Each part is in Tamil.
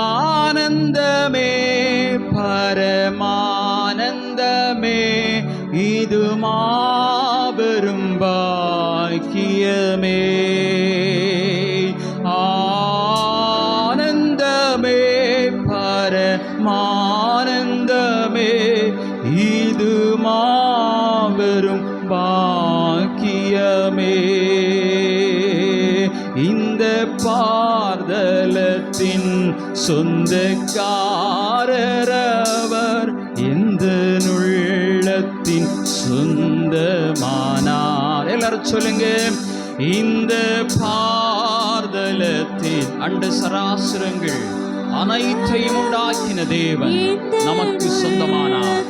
ஆனந்தமே பரமானந்தமே இது மாபெரும் பாக்கியமே. ஆனந்தமே பரமானந்தமே இது மாபெரும் பாக்கியமே. இந்த பார்தலத்தின் சொந்தக்காரரவர் எந்த உள்ளத்தின் சொந்தமானார். எல்லாரும் சொல்லுங்க. இந்த பார்தலத்தின் அண்ட சராசரங்கள் அனைத்தையும் உண்டாக்கின தேவன் நமக்கு சொந்தமானார்.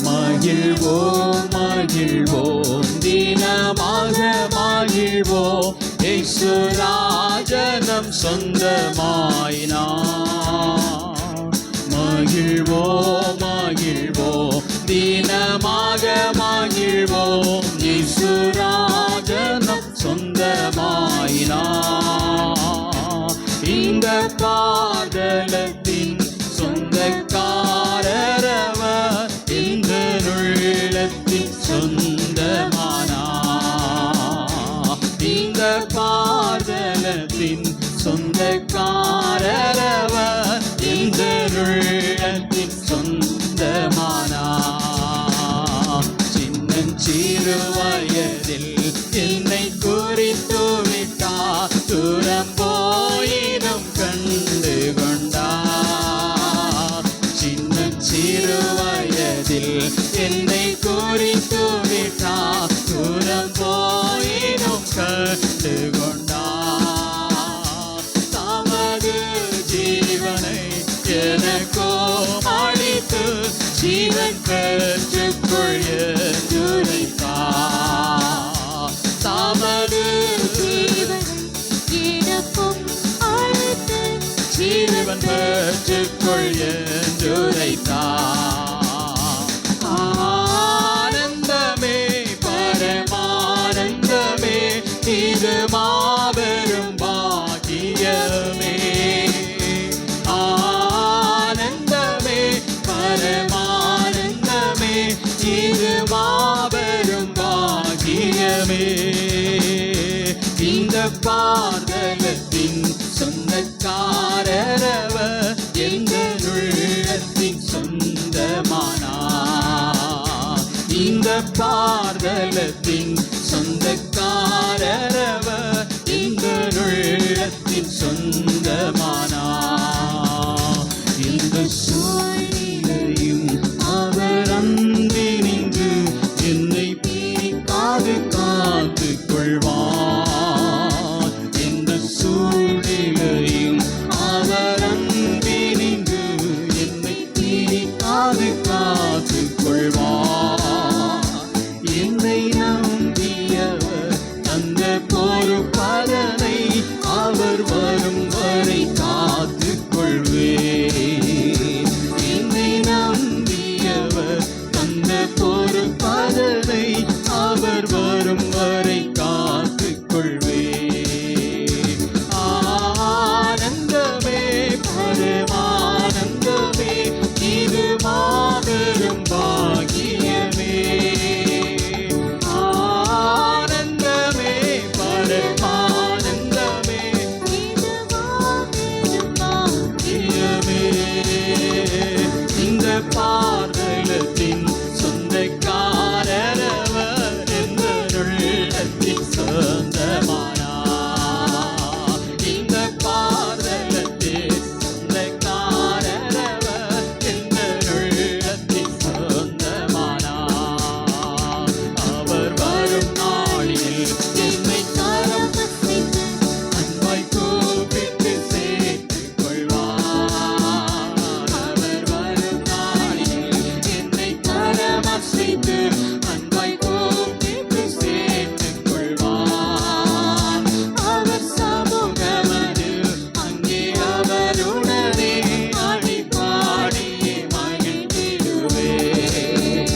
மகிழ்வோம் மகிழ்வோம் தினமாக மகிழ்வோம் இயேசு ராஜனம் சொந்தமாயினார். மகிழ்வோம் மகிழ்வோம் தினமாக மகிழ்வோம் இயேசு ராஜனம் சொந்தமாயினார். இந்த பாதலத்தின் சொந்தக்காரரவர் இந்த உள்ளத்தின் சொந்தமானார். இந்த பாதலத்தின் சொந்தக்காரரவர் இந்த உள்ளத்தின் சொந்தமானார். சின்னஞ்சிறு வயதில் என்னை குறித்து விட்டார். தூரம் போயினும் கண்டு கொண்டார். சின்னஞ்சிறு வயதில் என்னை குறித்து விட்டார். தூரம் போயினும் கண்டு கொண்டார். தமது ஜீவனை எனக்கோ அளித்து ஜீவன் பெற்றுக்கொள் என்றுரைத்தார். தமது ஜீவன் பெற்றுக்கொள் என்றுரைத்தார். ஆனந்தமே பரமானந்தமே இது மாபெரும் பாக்கியமே. ஆனந்தமே பரமானந்தமே இது மாபெரும் பாக்கியமே. இந்த பார்தலத்தின் சொந்தக்காரரவர் எந்த உள்ளத்தின் சொந்தமானார். இந்த பார்தலத்தின் சொந்தக்காரரவர் எந்த உள்ளத்தின் சொந்தமானார். இந்த சூழ்நிலையும் அவர் அன்பினின்று என்னை பாதுகாத்து கொள்வார். இந்த சூழ்நிலையும் அவர் அன்பினின்று என்னை பாதுகாத்து கொள்வார். என்னை நம்பியவர் அந்த பொறுப்பதனை அவர் வரும் வரை காத்து கொள்வேன். என்னை நம்பியவர் அந்த பொறுப்பதனை அவர் வரும் வரை காத்து கொள்வேன். ஆனந்தமே பரமானந்தமே இது மாபெரும் பாக்கியமே. ஆனந்தமே பரமானந்தமே இது மாபெரும் பாக்கியமே. இந்த பார்தலத்தின் சொந்தக்காரரவர் எந்த உள்ளத்தின் சொந்தமானார். இந்த பார்தலத்தின் சொந்தக்காரரவர் எந்த உள்ளத்தின் சொந்தமானார். அவர் வரும் நாளில் என்னை கரமசைத்து அன்பாய் கூப்பிட்டு சேர்த்துக் கொள்வார். அவர் வரும் நாளில் என்னை கரமசைத்து அன்பாய் கூப்பிட்டு சேர்த்துக் கொள்வார். அவர் சமூகமது அங்கே அவருடனே ஆடி பாடியே மகிழ்ந்திடுவேன்.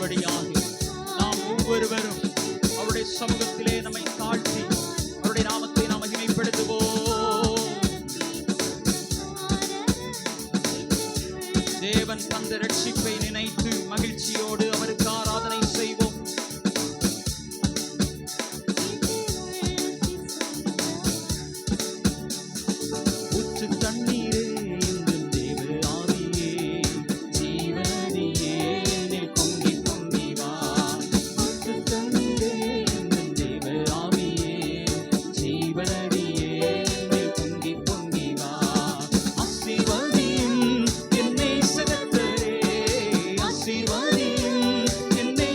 காணும்படியாக நாம் ஒவ்வொருவரும் அவருடைய சமூகத்திலே நம்மை தாழ்த்தி அவருடைய நாமத்தை நாம் மகிமைப்படுத்துவோம். தேவன் தந்த ரட்சிப்பை நினைத்து மகிழ்ச்சியோடு அவருக்கு ஆராதனை செய்வோம். ஊற்று தண்ணீரே எங்கள் தேவ ஆவியே, ஜீவநதியே என்னில் பொங்கி பொங்கி வா. ஊற்று தண்ணீரே எங்கள் தேவ ஆவியே, ஜீவநதியே என்னில் பொங்கி பொங்கி வா. ஆசீர்வதியும் என்னை சகத்தரே, ஆசீர்வதியும் என்னை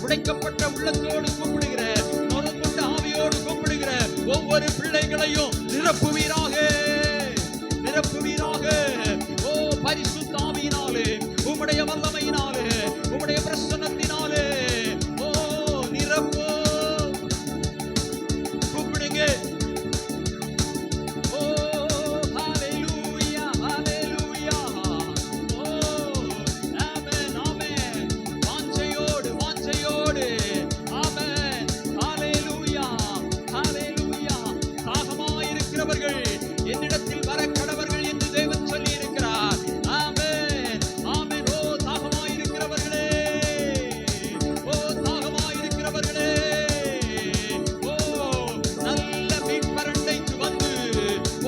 உடைக்கப்பட்ட உள்ளத்தோடு கூப்பிடுகிற, நொறுங்குண்ட ஆவியோடு கூப்பிடுகிற ஒவ்வொரு பிள்ளைகளையும் நிரப்புவீராக, நிரப்புவீராக. ஓ பரிசுத்த ஆவியினாலே, உம்முடைய வல்லமையினாலே, உம்முடைய பிரசன்னத்தினாலே, ஓ நிரப்பு. கூப்பிடுங்க. என்னிடத்தில் வர கடவர்கள் என்று தேவன் சொல்லி இருக்கிறார். ஆமென், ஆமென். ஓ தாகமாயிருக்கிறவர்களே, ஓ தாகமாயிருக்கிறவர்களே, ஓ நல்ல மீட்பரண்டைக்கு வந்து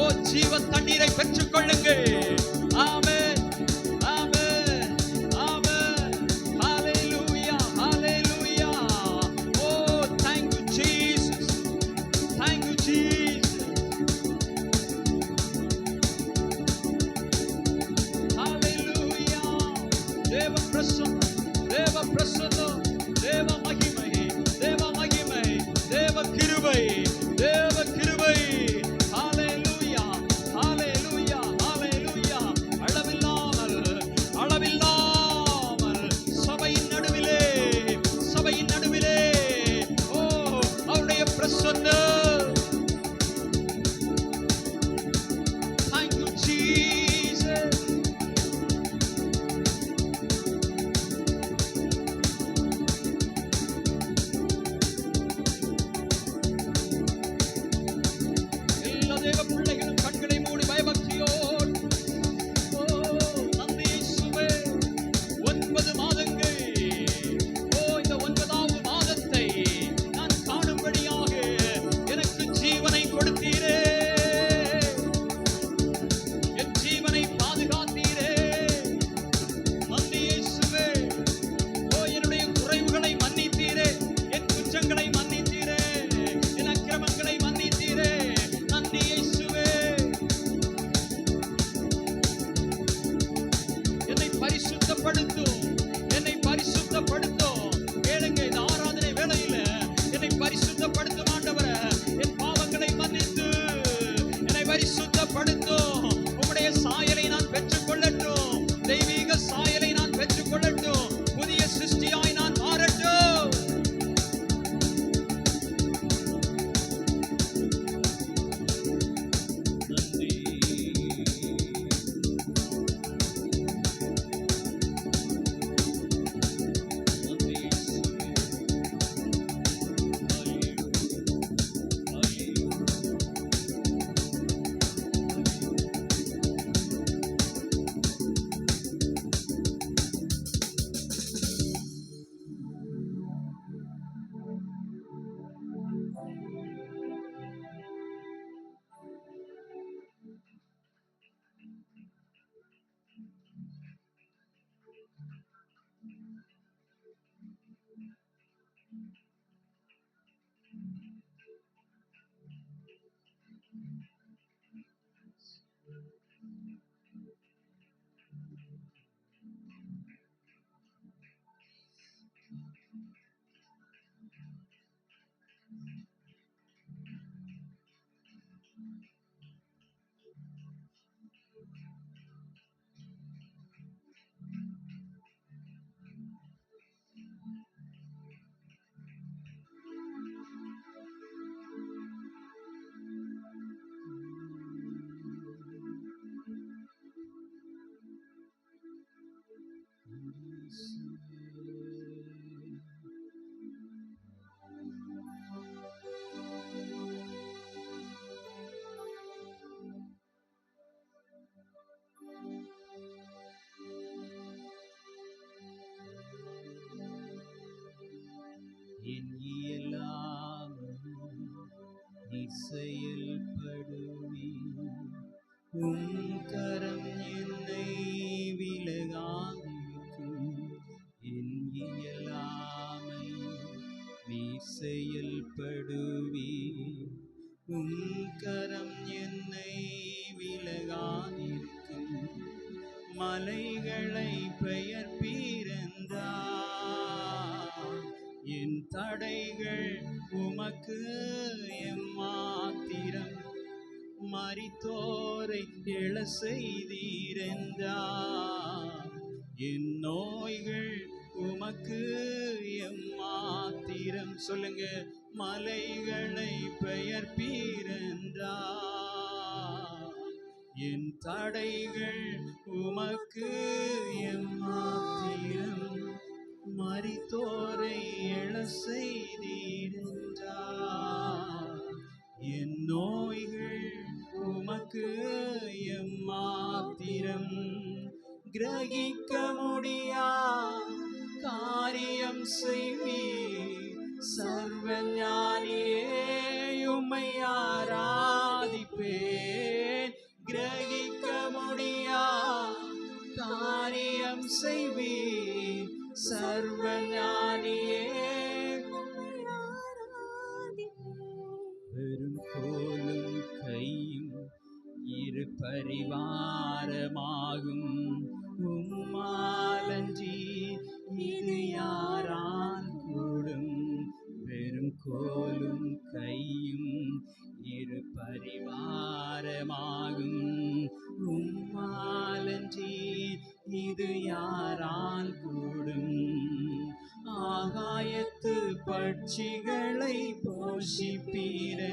ஓ ஜீவ தண்ணீரை பெற்றுக் கொள்ளுங்கள். ஆமென், ஆமென், ஆமென். ஹalleluya, ஹalleluya. ஓ thank you Jesus, thank you Jesus. தேவ பிரசன்னம், தேவ பிரசன்னம், தேவ மகிமை, தேவ மகிமை, தேவ கிருபை, தேவ கிருபை. ஹalleluya, ஹalleluya, ஹalleluya. அளவில்லாமல், அளவில்லாமல் சபையின் நடுவிலே, சபையின் நடுவிலே ஓ அவருடைய பிரசன்னம். Thank you Jesus. தேவ பிள்ளைகளும் கண்களை மூடி பயபக்தியோடு, ஓ நன்றி இயேசுவே. 9 மாதங்கள், ஓ இந்த 9வது மாதத்தை நான் காணும்படியாக எனக்கு ஜீவனை கொடுத்தீரே, என் ஜீவனை பாதுகாத்தீரே. நன்றி இயேசுவே. ஓ என்னுடைய குறைவுகளை மன்னித்தீரே, என் குற்றங்களை மன்னித்தீரே, என் அக்கிரமங்களை மன்னித்தீரே. நன்றி இயேசுவே. என்னை பரிசுத்தப்படுத்தும், என்னை பரிசுத்தப்படுத்தும். கேளுங்க, இந்த ஆராதனை வேளையில என்னை பரிசுத்தப்படுத்தும் ஆண்டவரே. என் பாவங்களை மன்னித்து என்னை பரிசுத்தப்படுத்தும். உம்முடைய சாயலை நான் பெற்றுக் கொள்ளட்டும், தெய்வீக சாயலை நான் பெற்றுக் கொள்ளட்டும், புதிய சிருஷ்டியாய் நான் மாறட்டும். நன்றி. நன்றி இயேசுவே. என் இயலாமையும் நீ செயல்படுவி, உம் கரம் என்னை விலகாதிருக்கும். என் இயலாமையும் நீ செயல்படுவி, உம் கரம் என்னை விலகாதிருக்கும். மலைகளை பெயர்ப்பீரென்றார், தடைகள் உமக்கு எம்மாத்திரம், மரித்தோரை எழ செய்தீரென்றார். என் நோய்கள் உமக்கு எம்மாத்திரம், சொல்லுங்க, மலைகளை பெயர்ப்பீரென்றார். என் தடைகள் உமக்கு எம்மாத்திரம், மரித்தோரை எழ செய்தீரென்றார். என் நோய்கள் உமக்கு எம்மாத்திரம், கிரகிக்க முடியா காரியம் செய்வீர். சர்வ ஞானியே உம்மை ஆராதிப்பேன். கிரகிக்க முடியா காரியம் செய்வீர். சர்வ ஞானியே வெறும் கோலும் கையும் இரு பரிவாரமாகும். உம்மாலன்றி இது யாரால் கூடும்? வெறும் கோலும் கையும் இரு பரிவாரமாகும். உம்மாலன்றி இது யாரால் கூடும்? ஆகாயத்து பட்சிகளை போஷிப்பீரென்றார்.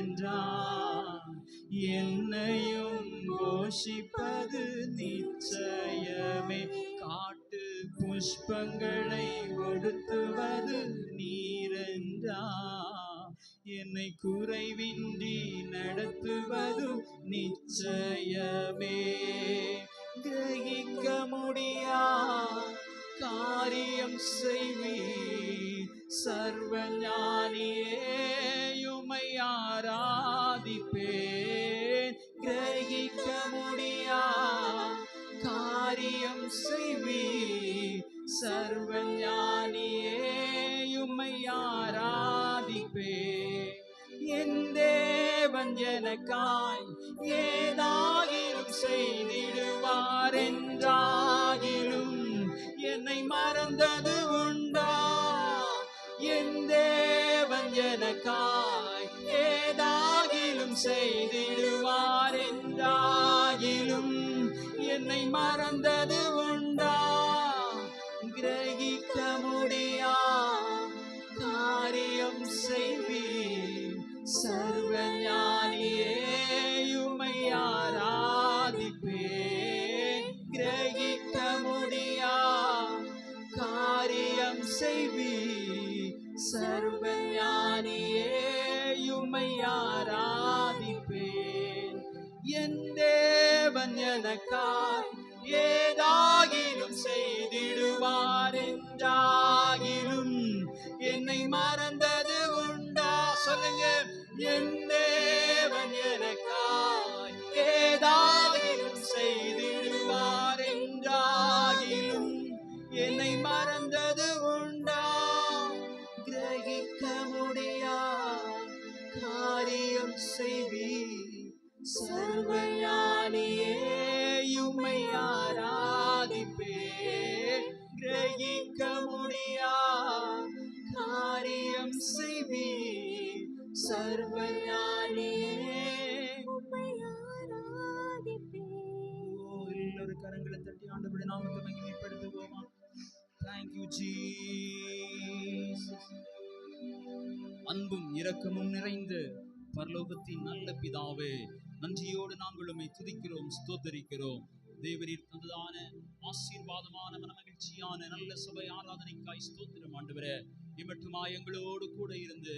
என்னையும் போஷிப்பது நிச்சயமே. காட்டு புஷ்பங்களை ஒடுத்துவது நீரென்றார். என்னை குறைவின்றி நடத்துவதும் நிச்சயமே. கிரகிக்க முடியா காரியம் செய்வீர். சர்வ ஞானியே உம்மை ஆராதிப்பேன். கிரகிக்க முடியா காரியம் செய்வீர். சர்வ ஞானியே உம்மை ஆராதிப்பேன். என் தேவன் எனக்காய் ஏதாகிலும் செய்திடுவார் என்றாகிலும் என்னை மறந்தது உண்டா? என் தேவன் எனக்காய் ஏதாகிலும் செய்திடுவார் என்றாகிலும் என்னை மறந்தது உண்டா? கிரகிக்க முடியா காரியம் செய்வீர். சர்வ ஞானியே உம்மை ஆராதிப்பேன். கிரகிக்க முடியா காரியம் செய்வீர். சர்வ ஞானியே உம்மை ஆராதிப்பேன். என் தேவன் எனக்காய் ஏதாகிலும் செய்திடுவார் என்றாகிலும் என்னை மறந்தது உண்டா? சொல்லுங்க, என் தேவன் எனக்காய் ஏதாகிலும் செய்திடுவார் என்றாகிலும் என்னை மறந்தது உண்டா? கிரகிக்க முடியா காரியம் செய்வீர். சர்வ ஞானியே உம்மை ஆராதிப்பேன். கிரகிக்க முடியா காரியம் செய்வீர். சர்வ ஞானியே உம்மை ஆராதிப்பேன். எல்லாரும் கரங்களை தட்டி ஆண்டவருடைய நாமத்தை மகிமைப்படுத்துவோமா? Thank you Jesus. அன்பும் இரக்கமும் நிறைந்த பரலோகத்தின் நல்ல பிதாவே, நன்றியோடு நாங்கள் உம்மை துதிக்கிறோம், ஸ்தோத்தரிக்கிறோம். தேவரீர் தந்ததான ஆசீர்வாதமான மனமகிழ்ச்சியான நல்ல சபை ஆராதனைக்காய் ஸ்தோத்திரம் ஆண்டவரே. இம்மட்டுமா எங்களோடு கூட இருந்து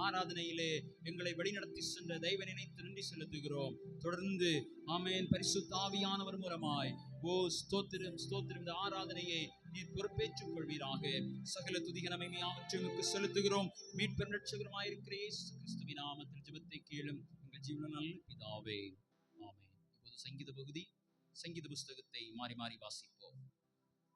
ஆராதனையிலே எங்களை வழிநடத்தி சென்ற தெய்வ நினைத்து நன்றி செலுத்துகிறோம். தொடர்ந்து ஆமென் பரிசுத்த ஆவியானவர் மூலமாய் ஸ்தோத்திரம் ஸ்தோத்திரம் இந்த ஆராதனையை நீர் பொறுப்பேற்றுக் கொள்வீராக. சகல துதிக நன்மை யாவற்றையும் செலுத்துகிறோம். மீட்பர் இரட்சகருமாய் இருக்கிற இயேசு கிறிஸ்துவின் நாமத்தில் ஜெபத்தை கேளும் எங்கள் ஜீவனுள்ள நல்ல பிதாவே, ஆமென். இப்போது சங்கீத பகுதி, சங்கீத புஸ்தகத்தை மாறி மாறி வாசிப்போம்.